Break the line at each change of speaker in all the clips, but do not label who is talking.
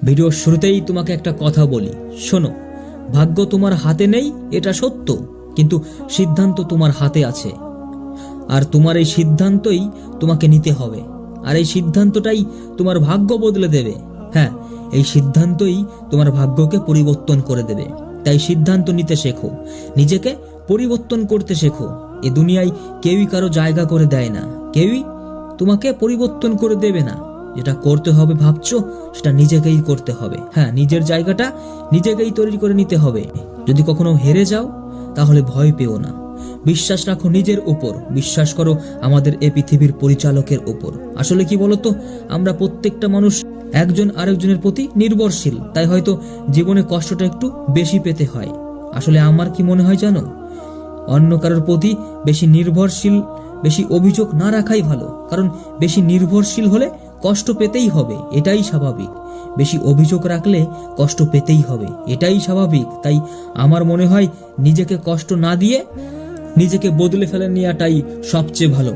ভিডিওর শুরুতেই তোমাকে একটা কথা বলি, শোনো। ভাগ্য তোমার হাতে নেই এটা সত্য, কিন্তু সিদ্ধান্ত তোমার হাতে আছে। আর তোমার এই সিদ্ধান্তই তোমাকে নিতে হবে। আর এই সিদ্ধান্তটাই তোমার ভাগ্য বদলে দেবে। হ্যাঁ, এই সিদ্ধান্তই তোমার ভাগ্যকে পরিবর্তন করে দেবে। তাই সিদ্ধান্ত নিতে শেখো, নিজেকে পরিবর্তন করতে শেখো। এ দুনিয়ায় কেউই কারো জায়গা করে দেয় না, কেউই তোমাকে পরিবর্তন করে দেবে না। যেটা করতে হবে ভাবছো সেটা নিজেকেই করতে হবে। হ্যাঁ, নিজের জায়গাটা নিজেকেই তৈরি করে নিতে হবে। যদি কখনো হেরে যাও তাহলে ভয় পেও না, বিশ্বাস রাখো নিজের উপর, বিশ্বাস করো আমাদের এই পৃথিবীর পরিচালকের উপর। আসলে কি বলতো, আমরা প্রত্যেকটা মানুষ একজন আরেকজনের প্রতি নির্ভরশীল, তাই হয়তো জীবনে কষ্টটা একটু বেশি পেতে হয়। আসলে আমার কি মনে হয় জানো, অন্য কারোর প্রতি বেশি নির্ভরশীল, বেশি অভিযোগ না রাখাই ভালো। কারণ বেশি নির্ভরশীল হলে কষ্ট পেতেই হবে, এটাই স্বাভাবিক। বেশি অভিযোগ রাখলে কষ্ট পেতেই হবে, এটাই স্বাভাবিক। তাই আমার মনে হয় নিজেকে কষ্ট না দিয়ে নিজেকে বদলে ফেলে নেওয়াটাই সবচেয়ে ভালো।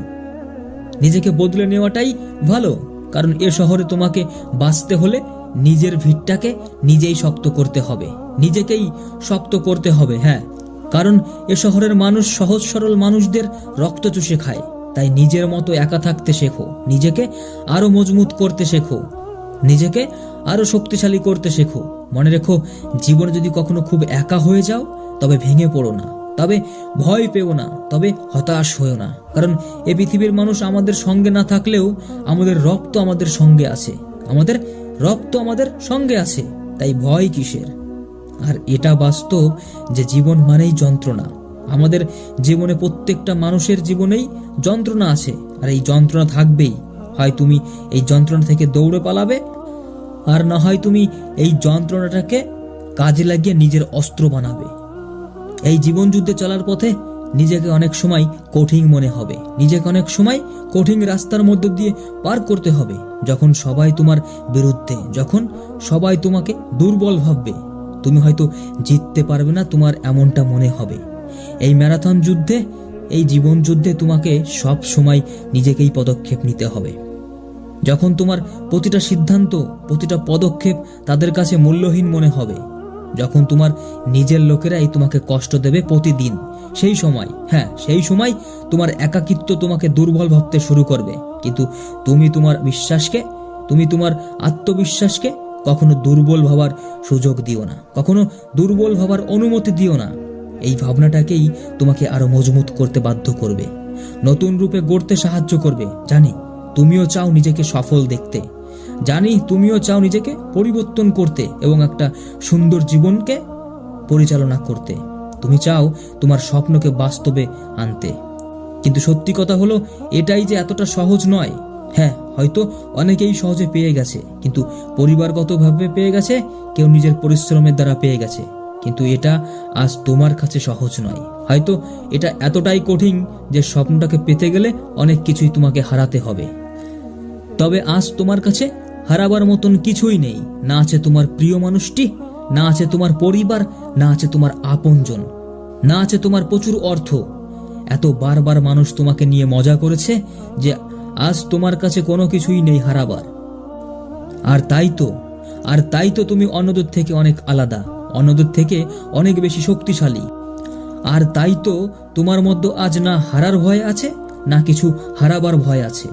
নিজেকে বদলে নেওয়াটাই ভালো, কারণ এ শহরে তোমাকে বাঁচতে হলে নিজের ভিতটাকে নিজেই শক্ত করতে হবে, নিজেকেই শক্ত করতে হবে। হ্যাঁ, কারণ এ শহরের মানুষ সহজ সরল মানুষদের রক্ত চুষে খায়। তাই নিজের মতো একা থাকতে শেখো, নিজেকে আরো মজবুত করতে শেখো, নিজেকে আরো শক্তিশালী করতে শেখো। মনে রেখো, জীবনে যদি কখনো খুব একা হয়ে যাও তবে ভেঙে পড়ো না, তবে ভয় পেও না, তবে হতাশ হয়েও না। কারণ এ পৃথিবীর মানুষ আমাদের সঙ্গে না থাকলেও আমাদের রক্ত আমাদের সঙ্গে আছে, আমাদের রক্ত আমাদের সঙ্গে আছে। তাই ভয় কিসের? আর এটা বাস্তব যে জীবন মানেই যন্ত্রণা। আমাদের জীবনে প্রত্যেকটা মানুষের জীবনেই যন্ত্রণা আছে, আর এই যন্ত্রণা থাকবেই। হয় তুমি এই যন্ত্রণা থেকে দৌড়ে পালাবে, আর না হয় তুমি এই যন্ত্রণাটাকে কাজে লাগিয়ে নিজের অস্ত্র বানাবে। এই জীবন যুদ্ধে চলার পথে নিজেকে অনেক সময় কঠিন মনে হবে, নিজেকে অনেক সময় কঠিন রাস্তার মধ্য দিয়ে পার করতে হবে। যখন সবাই তোমার বিরুদ্ধে, যখন সবাই তোমাকে দুর্বল ভাববে, তুমি হয়তো জিততে পারবে না, তোমার এমনটা মনে হবে। এই ম্যারাথন যুদ্ধে, এই জীবন যুদ্ধে তোমাকে সব সময় নিজেকেই পদক্ষেপ নিতে হবে। যখন তোমার প্রতিটা সিদ্ধান্ত, প্রতিটা পদক্ষেপ তাদের কাছে মূল্যহীন মনে হবে, যখন তোমার নিজের লোকেরাই তোমাকে কষ্ট দেবে প্রতিদিন, সেই সময়, হ্যাঁ সেই সময় তোমার একাকিত্ব তোমাকে দুর্বল ভাবতে শুরু করবে। কিন্তু তুমি তোমার বিশ্বাসকে, তুমি তোমার আত্মবিশ্বাসকে কখনো দুর্বল ভাবার সুযোগ দিও না, কখনো দুর্বল ভাবার অনুমতি দিও না। এই ভাবনাটাকেই তোমাকে আরো মজবুত করতে বাধ্য করবে, নতুন রূপে গড়তে সাহায্য করবে। জানি তুমিও চাও নিজেকে সফল দেখতে, জানি তুমিও চাও নিজেকে পরিবর্তন করতে এবং একটা সুন্দর জীবনকে পরিচালনা করতে। তুমি চাও তোমার স্বপ্নকে বাস্তবে আনতে। কিন্তু সত্যি কথা হলো এটাই যে এতটা সহজ নয়। হ্যাঁ, হয়তো অনেকেই সহজে পেয়ে গেছে, কিন্তু পরিবারগতভাবে পেয়ে গেছে, কেউ নিজের পরিশ্রমের দ্বারা পেয়ে গেছে। কিন্তু এটা আজ তোমার কাছে সহজ নয়। হয়তো এটা এতটাই কঠিন যে স্বপ্নটাকে পেতে গেলে অনেক কিছুই তোমাকে হারাতে হবে। তবে আজ তোমার কাছে হারাবার মতন কিছুই নেই। না আছে তোমার প্রিয় মানুষটি, না আছে তোমার পরিবার, না আছে তোমার আপনজন, না আছে তোমার প্রচুর অর্থ। এত বারবার মানুষ তোমাকে নিয়ে মজা করেছে যে আজ তোমার কাছে কোনো কিছুই নেই হারাবার। আর তাই তো তুমি অন্যদের থেকে অনেক আলাদা, অন্যদের থেকে অনেক বেশি শক্তিশালী। আর তাই তো তোমার মধ্যে আজ না হারার ভয় আছে, না কিছু হারাবার ভয় আছে।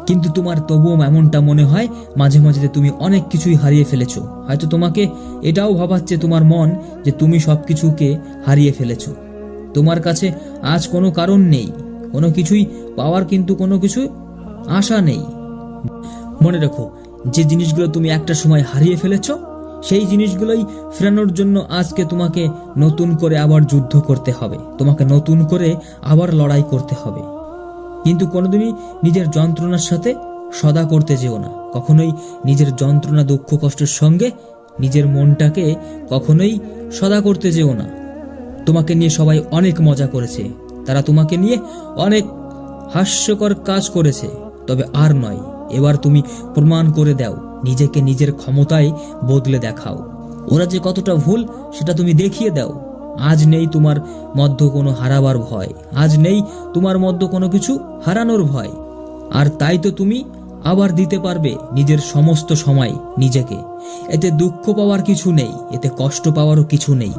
কিন্তু তোমার তবুও এমনটা মনে হয় মাঝে মাঝে তুমি অনেক কিছুই হারিয়ে ফেলেছো। হয়তো তোমাকে এটাও ভাবাচ্ছে তোমার মন যে তুমি সবকিছুকে হারিয়ে ফেলেছো। তোমার কাছে আজ কোনো কারণ নেই, কোনো কিছুই পাওয়ার, কিন্তু কোনো কিছু আশা নেই। মনে রাখো, যে জিনিসগুলো তুমি একটা সময় হারিয়ে ফেলেছো, সেই জিনিসগুলোই ফেরানোর জন্য আজকে তোমাকে নতুন করে আবার যুদ্ধ করতে হবে, তোমাকে নতুন করে আবার লড়াই করতে হবে। কিন্তু কোনোদিনই নিজের যন্ত্রণার সাথে সদা করতে যেও না। কখনোই নিজের যন্ত্রণা, দুঃখ, কষ্টের সঙ্গে নিজের মনটাকে কখনোই সদা করতে যেও না। তোমাকে নিয়ে সবাই অনেক মজা করেছে, তারা তোমাকে নিয়ে অনেক হাস্যকর কাজ করেছে, তবে আর নয়। এবার তুমি প্রমাণ করে দাও, নিজেকে নিজের ক্ষমতায় বদলে দেখাও। ওরা যে কতটা ভুল সেটা তুমি দেখিয়ে দাও। আজ নেই তোমার মধ্যে কোনো হারাবার ভয়, আজ নেই তোমার মধ্যে কোনো কিছু হারানোর ভয়। আর তাই তো তুমি আবার দিতে পারবে নিজের সমস্ত সময় নিজেকে। এতে দুঃখ পাওয়ার কিছু নেই, এতে কষ্ট পাওয়ারও কিছু নেই।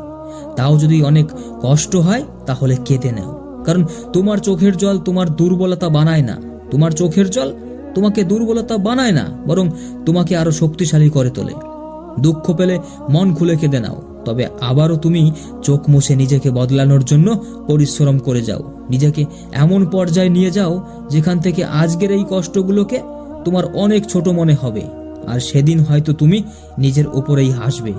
তাও যদি অনেক কষ্ট হয় তাহলে কেঁদে নাও, কারণ তোমার চোখের জল তোমার দুর্বলতা বানায় না। তোমার চোখের জল তোমাকে দুর্বলতা বানায় না, বরং তোমাকে আরো শক্তিশালী করে তোলে। দুঃখ পেলে মন খুলে কেঁদে নাও, তবে আবারও তুমি চোখ মুছে নিজেকে বদলানোর জন্য পরিশ্রম করে যাও। নিজেকে এমন পর্যায়ে নিয়ে যাও যেখান থেকে আজকের এই কষ্টগুলোকে তোমার অনেক ছোট মনে হবে। আর সেদিন হয়তো তুমি নিজের উপরেই হাসবে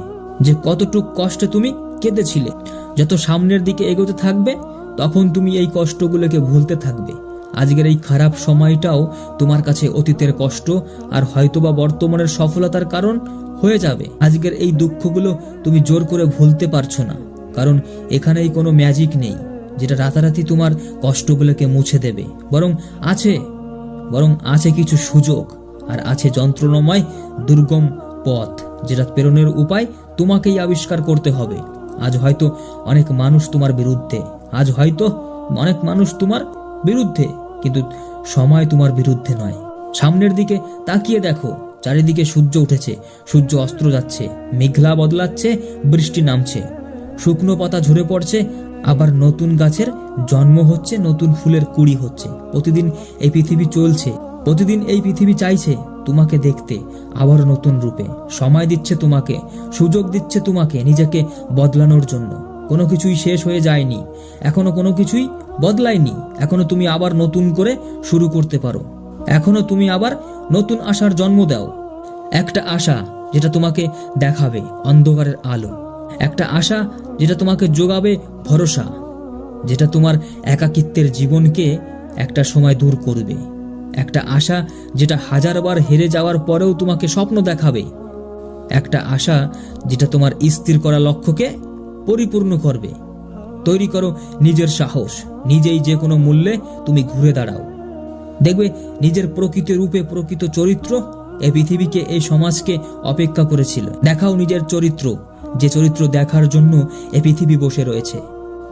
যে কতটুক কষ্টে তুমি কেঁদেছিলে। যত সামনের দিকে এগোতে থাকবে তখন তুমি এই কষ্টগুলোকে ভুলতে থাকবে। আজকের এই খারাপ সময়টাও তোমার কাছে অতীতের কষ্ট আর হয়তোবা বর্তমানের সফলতার কারণ হয়ে যাবে। আজকের এই দুঃখগুলো তুমি জোর করে ভুলতে পারছো না, কারণ এখানেই কোনো ম্যাজিক নেই যেটা রাতারাতি তোমার কষ্টগুলোকে মুছে দেবে। বরং আছে কিছু সুযোগ, আর আছে যন্ত্রণাময় দুর্গম পথ, যেটা প্রেরণের উপায় তোমাকেই আবিষ্কার করতে হবে। আজ হয়তো অনেক মানুষ তোমার বিরুদ্ধে, কিন্তু সময় তোমার বিরুদ্ধে নয়। সামনের দিকে তাকিয়ে দেখো, চারিদিকে সূর্য উঠেছে, সূর্য অস্ত যাচ্ছে, মেঘলা বদলাচ্ছে, বৃষ্টি নামছে, শুকনো পাতা ঝরে পড়ছে, আবার নতুন গাছের জন্ম হচ্ছে, নতুন ফুলের কুড়ি হচ্ছে। প্রতিদিন এই পৃথিবী চলছে, প্রতিদিন এই পৃথিবী চাইছে তোমাকে দেখতে আবার নতুন রূপে। সময় দিচ্ছে তোমাকে, সুযোগ দিচ্ছে তোমাকে নিজেকে বদলানোর জন্য। কোনো কিছুই শেষ হয়ে যায়নি, এখনো কোনো কিছুই বদলায়নি। এখনো তুমি আবার নতুন করে শুরু করতে পারো, এখনো তুমি আবার নতুন আশার জন্ম দাও। একটা আশা যেটা তোমাকে দেখাবে অন্ধকারের আলো, একটা আশা যেটা তোমাকে যোগাবে ভরসা, যেটা তোমার একাকিত্বের জীবনকে একটা সময় দূর করবে। একটা আশা যেটা হাজারবার হেরে যাওয়ার পরেও তোমাকে স্বপ্ন দেখাবে। একটা আশা যেটা তোমার স্থির করা লক্ষ্যকে পরিপূর্ণ করবে। তৈরি করো নিজের সাহস, নিজেই যে কোনো মূল্যে তুমি ঘুরে দাঁড়াও। দেখবে নিজের প্রকৃত রূপে, প্রকৃত চরিত্র এই পৃথিবীকে, এই সমাজকে অপেক্ষা করেছিল। দেখাও নিজের চরিত্র, যে চরিত্র দেখার জন্য এই পৃথিবী বসে রয়েছে,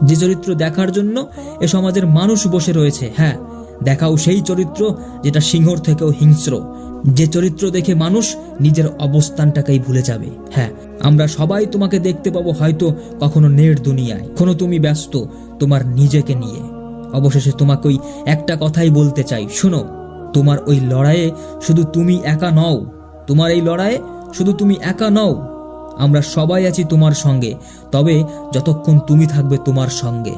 যে চরিত্র দেখার জন্য এ সমাজের মানুষ বসে রয়েছে। হ্যাঁ, দেখাও সেই চরিত্র যেটা সিংহর থেকেও হিংস্র, যে চরিত্র দেখে মানুষ নিজের অবস্থানটাকেই ভুলে যাবে। হ্যাঁ, আমরা সবাই তোমাকে দেখতে পাবো হয়তো কখনো নেট দুনিয়ায়, কখনো তুমি ব্যস্ত তোমার নিজেকে নিয়ে। অবশেষে তোমাকে ওই একটা কথাই বলতে চাই, শোনো, তোমার ওই লড়াইয়ে শুধু তুমি একা নও, তোমার এই লড়াইয়ে শুধু তুমি একা নও। আমরা সবাই আছি তোমার সঙ্গে, তবে যতক্ষণ তুমি থাকবে তোমার সঙ্গে।